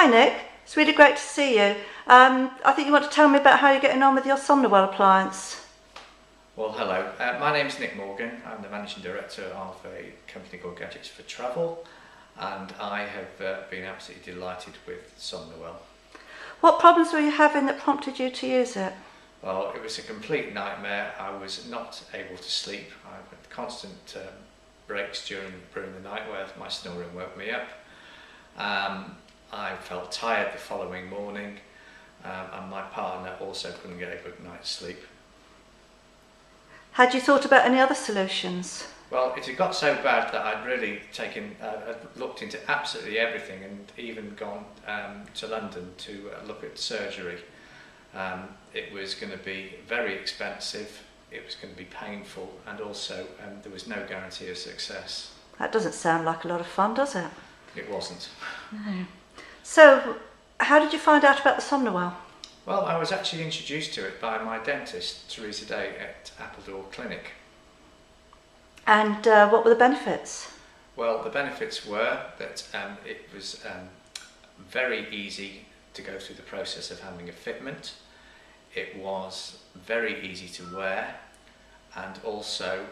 Hi Nick, it's really great to see you. I think you want to tell me about how you're getting on with your Somnowell appliance. Well, hello. My name's Nick Morgan. I'm the Managing Director of a company called Gadgets for Travel, and I have been absolutely delighted with Somnowell. What problems were you having that prompted you to use it? Well, it was a complete nightmare. I was not able to sleep. I had constant breaks during the night where my snoring woke me up. I felt tired the following morning, and my partner also couldn't get a good night's sleep. Had you thought about any other solutions? Well, it had got so bad that I'd really I'd looked into absolutely everything, and even gone to London to look at surgery. It was going to be very expensive, it was going to be painful, and also there was no guarantee of success. That doesn't sound like a lot of fun, does it? It wasn't. No. So, how did you find out about the Somnowell? Well, I was actually introduced to it by my dentist, Teresa Day, at Appledore Clinic. And what were the benefits? Well, the benefits were that it was very easy to go through the process of having a fitment. It was very easy to wear, and also...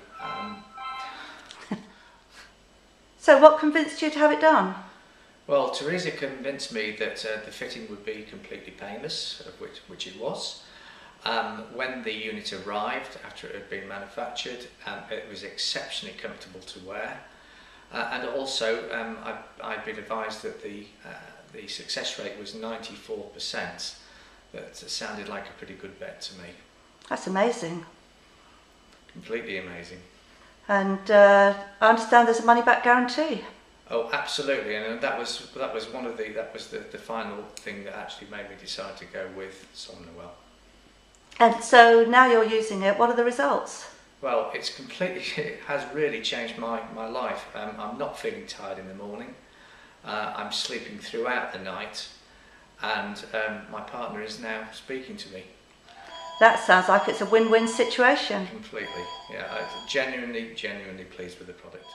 So what convinced you to have it done? Well, Teresa convinced me that the fitting would be completely painless, which it was. When the unit arrived, after it had been manufactured, it was exceptionally comfortable to wear. And also, I'd been advised that the success rate was 94%. That sounded like a pretty good bet to me. That's amazing. Completely amazing. And I understand there's a money-back guarantee. Oh, absolutely, and that was the final thing that actually made me decide to go with Somnowell. And so now you're using it. What are the results? Well, it has really changed my life. I'm not feeling tired in the morning. I'm sleeping throughout the night, and my partner is now speaking to me. That sounds like it's a win-win situation. Completely, yeah. I'm genuinely pleased with the product.